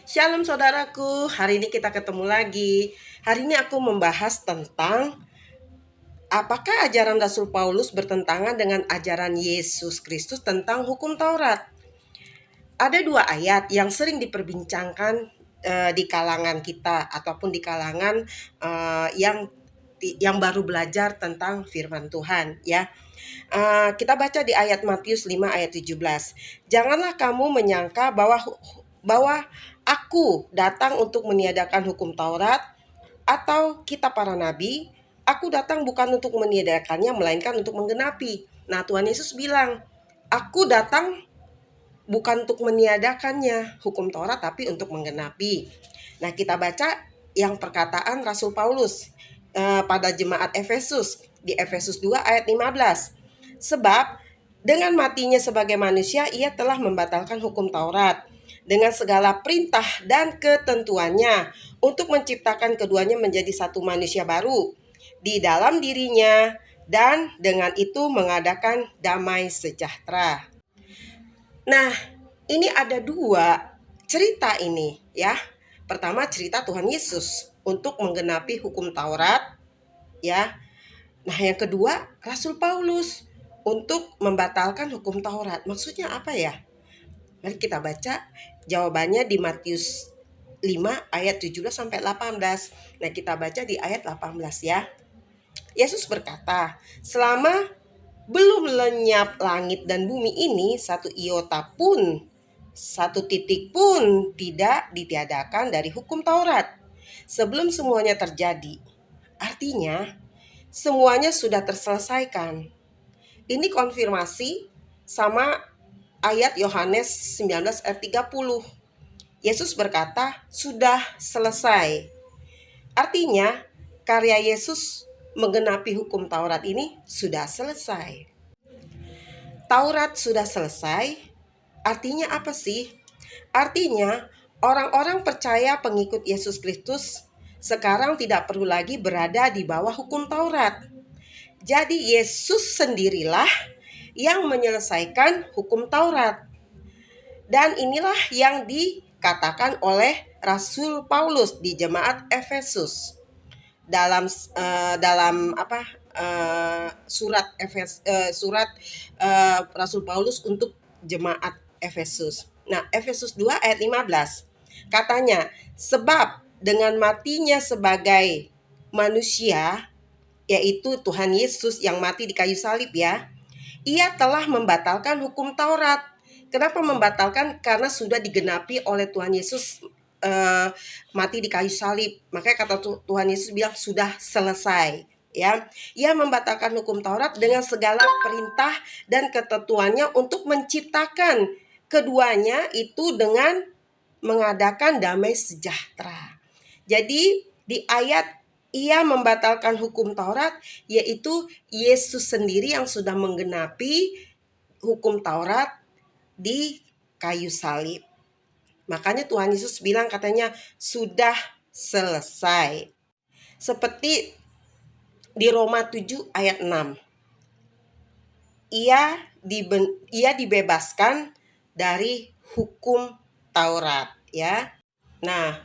Shalom saudaraku, hari ini kita ketemu lagi. Hari ini aku membahas tentang apakah ajaran Rasul Paulus bertentangan dengan ajaran Yesus Kristus tentang hukum Taurat. Ada dua ayat yang sering diperbincangkan di kalangan kita ataupun di kalangan yang baru belajar tentang firman Tuhan ya. Kita baca di ayat Matius 5 ayat 17. Janganlah kamu menyangka bahwa aku datang untuk meniadakan hukum Taurat atau kitab para nabi. Aku datang bukan untuk meniadakannya, melainkan untuk menggenapi. Nah, Tuhan Yesus bilang, aku datang bukan untuk meniadakannya, hukum Taurat, tapi untuk menggenapi. Nah, kita baca yang perkataan Rasul Paulus pada jemaat Efesus, di Efesus 2 ayat 15. Sebab dengan matinya sebagai manusia, ia telah membatalkan hukum Taurat dengan segala perintah dan ketentuannya untuk menciptakan keduanya menjadi satu manusia baru di dalam dirinya, dan dengan itu mengadakan damai sejahtera. Nah, ini ada dua cerita ini ya. Pertama cerita Tuhan Yesus untuk menggenapi hukum Taurat ya. Nah, yang kedua Rasul Paulus untuk membatalkan hukum Taurat. Maksudnya apa ya? Mari kita baca jawabannya di Matius 5 ayat 17 sampai 18. Nah, kita baca di ayat 18 ya. Yesus berkata, selama belum lenyap langit dan bumi ini, satu iota pun, satu titik pun tidak ditiadakan dari hukum Taurat sebelum semuanya terjadi. Artinya, semuanya sudah terselesaikan. Ini konfirmasi sama ayat Yohanes 19 ayat 30. Yesus berkata, sudah selesai. Artinya, karya Yesus menggenapi hukum Taurat ini sudah selesai. Taurat sudah selesai, artinya apa sih? Artinya, orang-orang percaya pengikut Yesus Kristus sekarang tidak perlu lagi berada di bawah hukum Taurat. Jadi Yesus sendirilah yang menyelesaikan hukum Taurat. Dan inilah yang dikatakan oleh Rasul Paulus di jemaat Efesus. Dalam surat Rasul Paulus untuk jemaat Efesus. Nah, Efesus 2 ayat 15. Katanya, sebab dengan matinya sebagai manusia, yaitu Tuhan Yesus yang mati di kayu salib ya, ia telah membatalkan hukum Taurat. Kenapa membatalkan? Karena sudah digenapi oleh Tuhan Yesus mati di kayu salib. Makanya kata Tuhan Yesus bilang sudah selesai ya. Ia membatalkan hukum Taurat dengan segala perintah dan ketentuannya untuk menciptakan keduanya itu dengan mengadakan damai sejahtera. Jadi di ayat ia membatalkan hukum Taurat, yaitu Yesus sendiri yang sudah menggenapi hukum Taurat di kayu salib. Makanya Tuhan Yesus bilang katanya sudah selesai. Seperti di Roma 7 ayat 6. Ia dibebaskan dari hukum Taurat ya. Nah,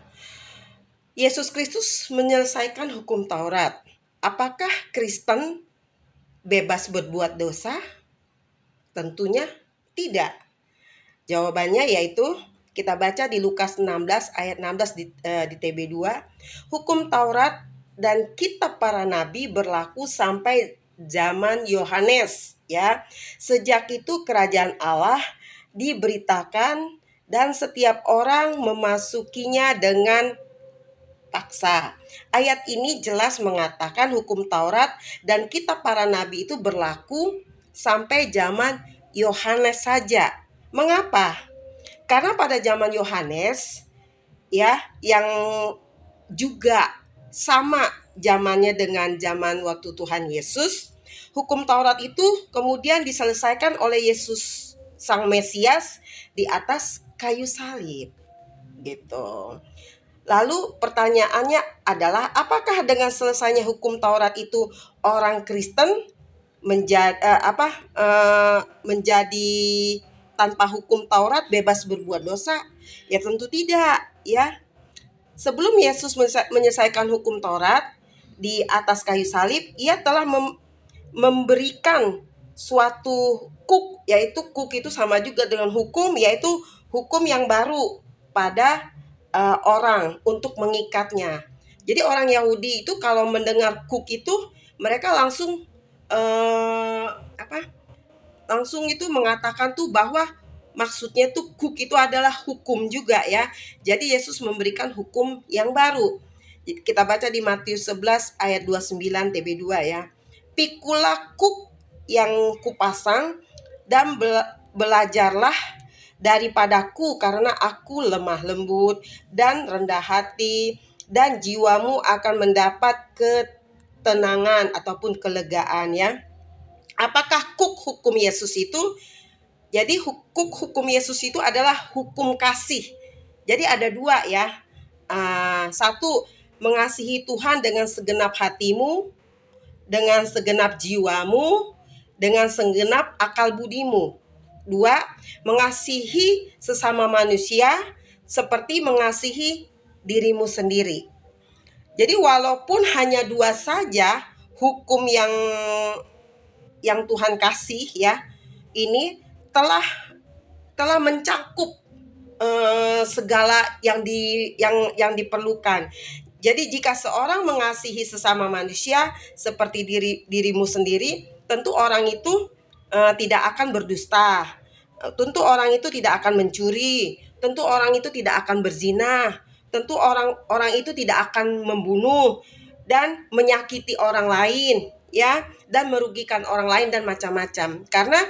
Yesus Kristus menyelesaikan hukum Taurat. Apakah Kristen bebas berbuat dosa? Tentunya tidak. Jawabannya yaitu kita baca di Lukas 16 ayat 16 di TB2. Hukum Taurat dan kitab para nabi berlaku sampai zaman Yohanes ya. Sejak itu kerajaan Allah diberitakan dan setiap orang memasukinya dengan paksa. Ayat ini jelas mengatakan hukum Taurat dan kitab para nabi itu berlaku sampai zaman Yohanes saja. Mengapa? Karena pada zaman Yohanes ya, yang juga sama zamannya dengan zaman waktu Tuhan Yesus, hukum Taurat itu kemudian diselesaikan oleh Yesus Sang Mesias di atas kayu salib gitu. Lalu pertanyaannya adalah apakah dengan selesainya hukum Taurat itu orang Kristen menjadi tanpa hukum Taurat bebas berbuat dosa? Ya tentu tidak, ya. Sebelum Yesus menyelesaikan hukum Taurat di atas kayu salib, ia telah memberikan suatu kuk, yaitu kuk itu sama juga dengan hukum, yaitu hukum yang baru pada orang untuk mengikatnya. Jadi orang Yahudi itu kalau mendengar kuk itu mereka langsung langsung itu mengatakan tuh bahwa maksudnya tuh kuk itu adalah hukum juga ya. Jadi Yesus memberikan hukum yang baru. Kita baca di Matius 11 ayat 29 TB2 ya. Pikulah kuk yang kupasang dan belajarlah daripadaku, karena aku lemah lembut dan rendah hati, dan jiwamu akan mendapat ketenangan ataupun kelegaan ya. Apakah kuk hukum Yesus itu? Jadi kuk hukum Yesus itu adalah hukum kasih. Jadi ada dua ya. Satu, mengasihi Tuhan dengan segenap hatimu, dengan segenap jiwamu, dengan segenap akal budimu. Dua, mengasihi sesama manusia seperti mengasihi dirimu sendiri. Jadi walaupun hanya dua saja hukum yang Tuhan kasih ya, ini telah mencakup segala yang diperlukan. Jadi jika seorang mengasihi sesama manusia seperti dirimu sendiri, tentu orang itu tidak akan berdusta, tentu orang itu tidak akan mencuri, tentu orang itu tidak akan berzina, tentu orang itu tidak akan membunuh dan menyakiti orang lain ya, dan merugikan orang lain dan macam-macam. Karena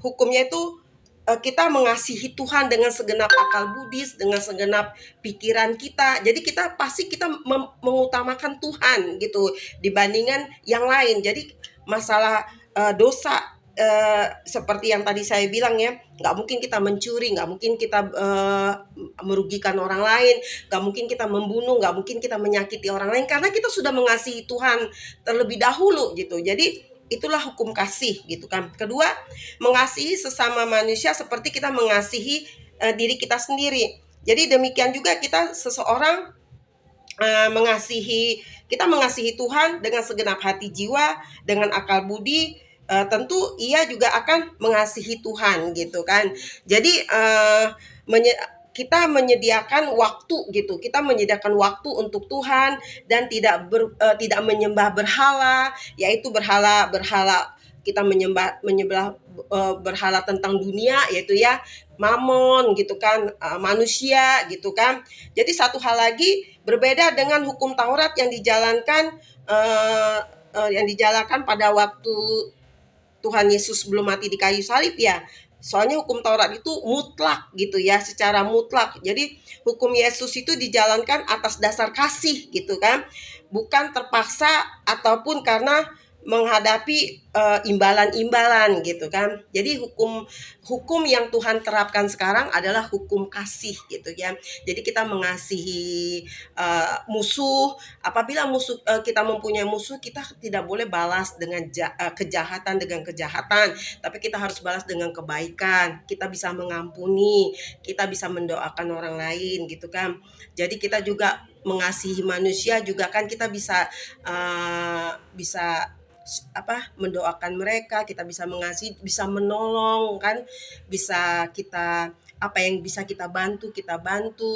hukumnya itu kita mengasihi Tuhan dengan segenap akal budi, dengan segenap pikiran kita. Jadi kita mengutamakan Tuhan gitu dibandingkan yang lain. Jadi masalah dosa seperti yang tadi saya bilang ya, nggak mungkin kita mencuri, nggak mungkin kita merugikan orang lain, nggak mungkin kita membunuh, nggak mungkin kita menyakiti orang lain, karena kita sudah mengasihi Tuhan terlebih dahulu gitu. Jadi itulah hukum kasih gitu kan. Kedua, mengasihi sesama manusia seperti kita mengasihi diri kita sendiri. Jadi demikian juga kita seseorang mengasihi Tuhan dengan segenap hati jiwa, dengan akal budi, tentu ia juga akan mengasihi Tuhan gitu kan. Jadi kita menyediakan waktu gitu. Kita menyediakan waktu untuk Tuhan dan tidak menyembah berhala, yaitu berhala kita menyembah berhala tentang dunia, yaitu ya mamon gitu kan, manusia gitu kan. Jadi satu hal lagi berbeda dengan hukum Taurat yang dijalankan pada waktu Tuhan Yesus belum mati di kayu salib ya. Soalnya hukum Taurat itu mutlak gitu ya, secara mutlak. Jadi hukum Yesus itu dijalankan atas dasar kasih gitu kan, bukan terpaksa ataupun karena menghadapi imbalan-imbalan gitu kan. Jadi hukum yang Tuhan terapkan sekarang adalah hukum kasih gitu ya. Jadi kita mengasihi musuh. Apabila kita mempunyai musuh, kita tidak boleh balas dengan kejahatan dengan kejahatan, tapi kita harus balas dengan kebaikan. Kita bisa mengampuni, kita bisa mendoakan orang lain gitu kan. Jadi kita juga mengasihi manusia juga kan, kita bisa mendoakan mereka, kita bisa mengasihi, bisa menolong kan, bisa kita apa yang bisa kita bantu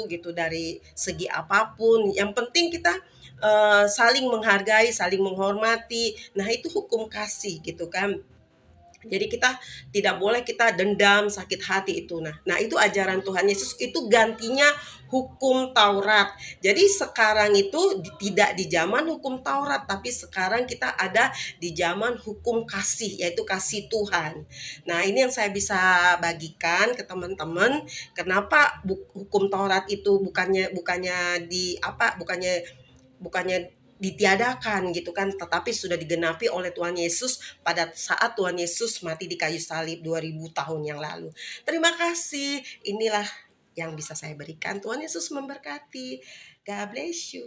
gitu dari segi apapun. Yang penting kita saling menghargai, saling menghormati. Nah, itu hukum kasih gitu kan. Jadi kita tidak boleh kita dendam, sakit hati itu. Nah itu ajaran Tuhan Yesus, itu gantinya hukum Taurat. Jadi sekarang itu tidak di zaman hukum Taurat, tapi sekarang kita ada di zaman hukum kasih, yaitu kasih Tuhan. Nah ini yang saya bisa bagikan ke teman-teman. Kenapa hukum Taurat itu bukannya ditiadakan gitu kan, tetapi sudah digenapi oleh Tuhan Yesus pada saat Tuhan Yesus mati di kayu salib 2000 tahun yang lalu. Terima kasih. Inilah yang bisa saya berikan. Tuhan Yesus memberkati. God bless you.